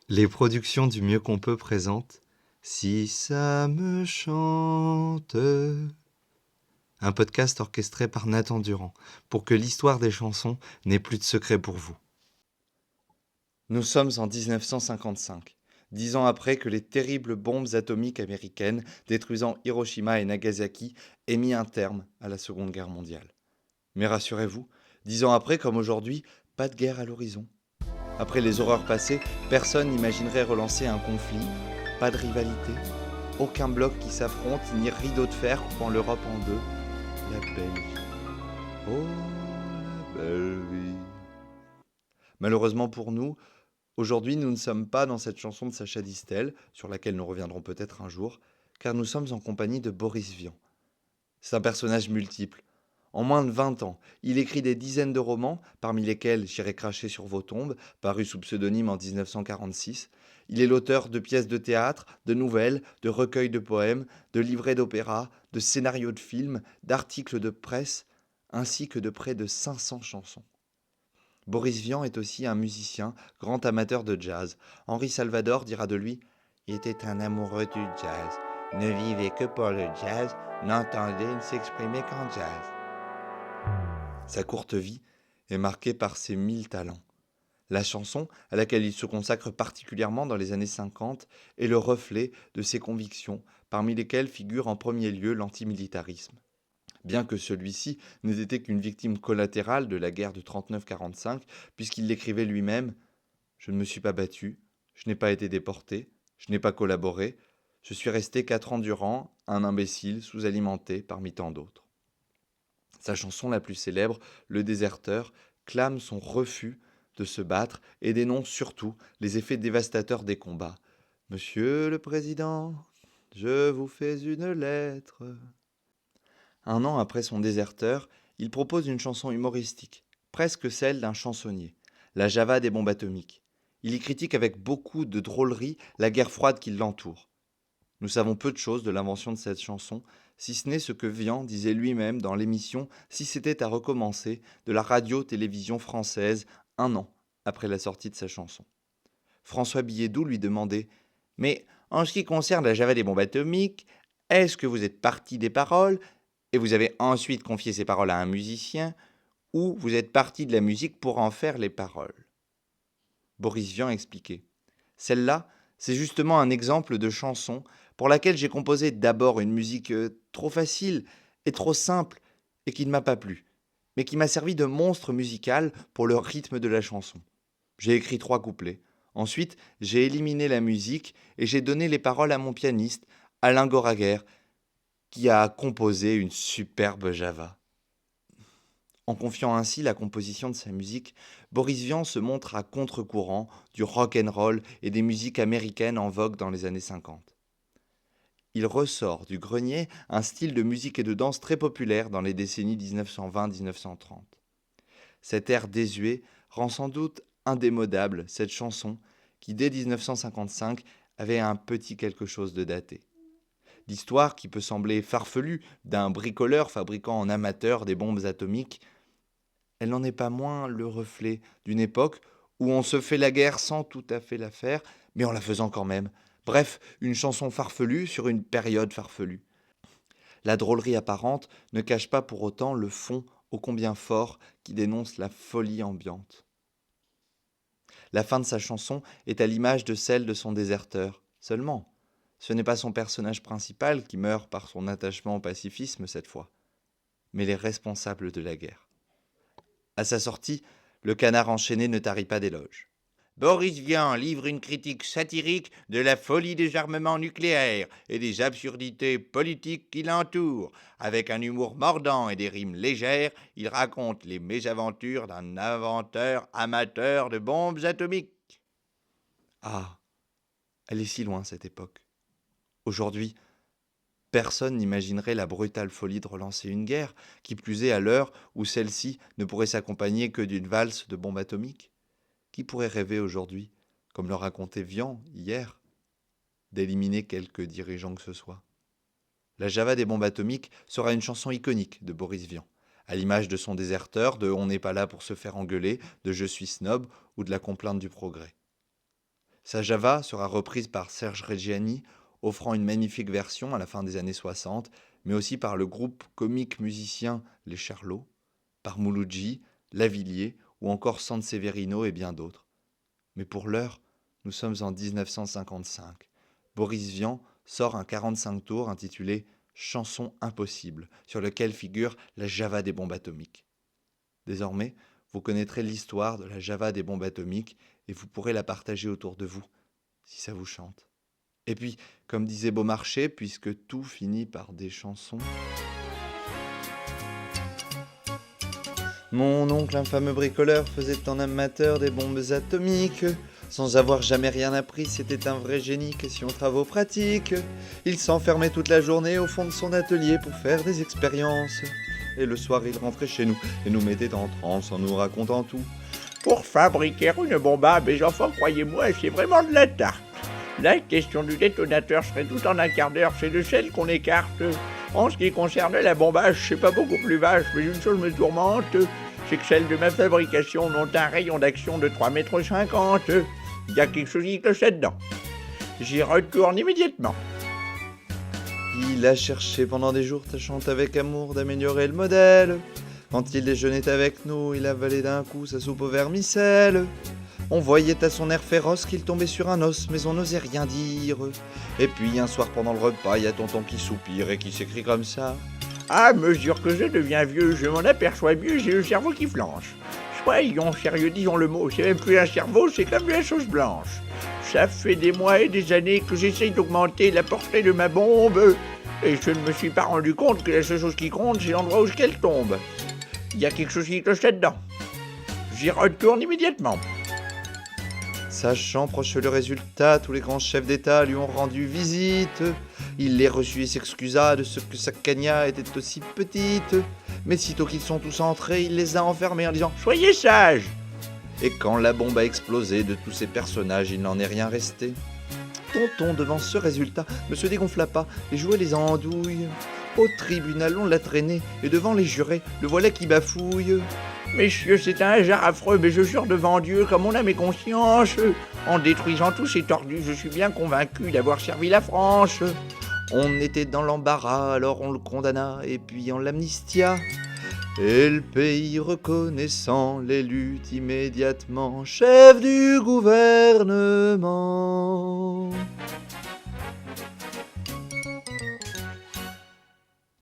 Les productions du Mieux qu'on peut présentent Si ça me chante, un podcast orchestré par Nathan Durand pour que l'histoire des chansons n'ait plus de secret pour vous. Nous sommes en 1955, 10 ans après que les terribles bombes atomiques américaines détruisant Hiroshima et Nagasaki aient mis un terme à la Seconde Guerre mondiale. Mais rassurez-vous, 10 ans après comme aujourd'hui, pas de guerre à l'horizon. Après les horreurs passées, personne n'imaginerait relancer un conflit, pas de rivalité, aucun bloc qui s'affronte, ni rideau de fer coupant l'Europe en deux. La belle vie. Oh, la belle vie. Malheureusement pour nous, aujourd'hui nous ne sommes pas dans cette chanson de Sacha Distel, sur laquelle nous reviendrons peut-être un jour, car nous sommes en compagnie de Boris Vian. C'est un personnage multiple. En moins de 20 ans, il écrit des dizaines de romans, parmi lesquels J'irai cracher sur vos tombes, paru sous pseudonyme en 1946. Il est l'auteur de pièces de théâtre, de nouvelles, de recueils de poèmes, de livrets d'opéra, de scénarios de films, d'articles de presse, ainsi que de près de 500 chansons. Boris Vian est aussi un musicien, grand amateur de jazz. Henri Salvador dira de lui « Il était un amoureux du jazz, ne vivait que pour le jazz, n'entendait, ne s'exprimait qu'en jazz. » Sa courte vie est marquée par ses 1000 talents. La chanson, à laquelle il se consacre particulièrement dans les années 50, est le reflet de ses convictions, parmi lesquelles figure en premier lieu l'antimilitarisme. Bien que celui-ci n'ait été qu'une victime collatérale de la guerre de 39-45, puisqu'il l'écrivait lui-même « Je ne me suis pas battu, je n'ai pas été déporté, je n'ai pas collaboré, je suis resté 4 ans durant, un imbécile sous-alimenté parmi tant d'autres. » Sa chanson la plus célèbre, Le Déserteur, clame son refus de se battre et dénonce surtout les effets dévastateurs des combats. « Monsieur le Président, je vous fais une lettre. » Un an après son Déserteur, il propose une chanson humoristique, presque celle d'un chansonnier, La Java des bombes atomiques. Il y critique avec beaucoup de drôlerie la guerre froide qui l'entoure. Nous savons peu de choses de l'invention de cette chanson, si ce n'est ce que Vian disait lui-même dans l'émission Si c'était à recommencer de la radio-télévision française 1 an après la sortie de sa chanson. François Billedou lui demandait « Mais en ce qui concerne la Java des bombes atomiques, est-ce que vous êtes parti des paroles et vous avez ensuite confié ces paroles à un musicien ou vous êtes parti de la musique pour en faire les paroles ?» Boris Vian expliquait « Celle-là, c'est justement un exemple de chanson pour laquelle j'ai composé d'abord une musique trop facile et trop simple et qui ne m'a pas plu, mais qui m'a servi de monstre musical pour le rythme de la chanson. J'ai écrit 3 couplets. Ensuite, j'ai éliminé la musique et j'ai donné les paroles à mon pianiste, Alain Goraguer, qui a composé une superbe Java. » En confiant ainsi la composition de sa musique, Boris Vian se montre à contre-courant du rock and roll et des musiques américaines en vogue dans les années 50. Il ressort du grenier un style de musique et de danse très populaire dans les décennies 1920-1930. Cet air désuet rend sans doute indémodable cette chanson qui, dès 1955, avait un petit quelque chose de daté. L'histoire, qui peut sembler farfelue, d'un bricoleur fabriquant en amateur des bombes atomiques, elle n'en est pas moins le reflet d'une époque où on se fait la guerre sans tout à fait la faire, mais en la faisant quand même. Bref, une chanson farfelue sur une période farfelue. La drôlerie apparente ne cache pas pour autant le fond ô combien fort qui dénonce la folie ambiante. La fin de sa chanson est à l'image de celle de son déserteur. Seulement, ce n'est pas son personnage principal qui meurt par son attachement au pacifisme cette fois, mais les responsables de la guerre. À sa sortie, le canard enchaîné ne tarit pas d'éloges. Boris Vian livre une critique satirique de la folie des armements nucléaires et des absurdités politiques qui l'entourent. Avec un humour mordant et des rimes légères, il raconte les mésaventures d'un inventeur amateur de bombes atomiques. Ah, elle est si loin cette époque. Aujourd'hui, personne n'imaginerait la brutale folie de relancer une guerre, qui plus est à l'heure où celle-ci ne pourrait s'accompagner que d'une valse de bombes atomiques. Qui pourrait rêver aujourd'hui, comme le racontait Vian hier, d'éliminer quelques dirigeants que ce soit? La Java des bombes atomiques sera une chanson iconique de Boris Vian, à l'image de son déserteur, de On n'est pas là pour se faire engueuler, de Je suis snob ou de la complainte du progrès. Sa Java sera reprise par Serge Reggiani, offrant une magnifique version à la fin des années 60, mais aussi par le groupe comique musicien Les Charlots, par Mouloudji, Lavilliers ou encore Sanseverino et bien d'autres. Mais pour l'heure, nous sommes en 1955. Boris Vian sort un 45 tours intitulé Chanson impossible, sur lequel figure la Java des bombes atomiques. Désormais, vous connaîtrez l'histoire de la Java des bombes atomiques et vous pourrez la partager autour de vous, si ça vous chante. Et puis, comme disait Beaumarchais, puisque tout finit par des chansons. Mon oncle, un fameux bricoleur, faisait en amateur des bombes atomiques. Sans avoir jamais rien appris, c'était un vrai génie, question travaux pratiques. Il s'enfermait toute la journée au fond de son atelier pour faire des expériences. Et le soir, il rentrait chez nous et nous mettait en transe en nous racontant tout. Pour fabriquer une bombe, mes enfants, croyez-moi, c'est vraiment de la tarte. La question du détonateur serait tout en un quart d'heure, c'est de celle qu'on écarte. En ce qui concerne la bombage, c'est pas beaucoup plus vache, mais une chose me tourmente, c'est que celles de ma fabrication n'ont un rayon d'action de 3,50 m. Il y a quelque chose qui cloche là-dedans. J'y retourne immédiatement. Il a cherché pendant des jours, tâchant avec amour d'améliorer le modèle. Quand il déjeunait avec nous, il avalait d'un coup sa soupe au vermicelle. On voyait à son air féroce qu'il tombait sur un os, mais on n'osait rien dire. Et puis un soir pendant le repas, il y a tonton qui soupire et qui s'écrie comme ça. À mesure que je deviens vieux, je m'en aperçois mieux, j'ai le cerveau qui flanche. Soyons sérieux, disons le mot, c'est même plus un cerveau, c'est comme une sauce blanche. Ça fait des mois et des années que j'essaye d'augmenter la portée de ma bombe, et je ne me suis pas rendu compte que la seule chose qui compte, c'est l'endroit où elle tombe. Il y a quelque chose qui cloche là-dedans. J'y retourne immédiatement. Sachant proche le résultat, tous les grands chefs d'État lui ont rendu visite. Il les reçut et s'excusa de ce que sa cagna était aussi petite. Mais sitôt qu'ils sont tous entrés, il les a enfermés en disant « Soyez sages !» Et quand la bombe a explosé, de tous ces personnages, il n'en est rien resté. Tonton, devant ce résultat, ne se dégonfla pas et jouait les andouilles. Au tribunal, on l'a traîné, et devant les jurés, le voilà qui bafouille. Messieurs, c'est un hasard affreux, mais je jure devant Dieu, comme on a mes consciences. En détruisant tous ces tordus, je suis bien convaincu d'avoir servi la France. On était dans l'embarras, alors on le condamna, et puis on l'amnistia. Et le pays reconnaissant l'élut immédiatement chef du gouvernement.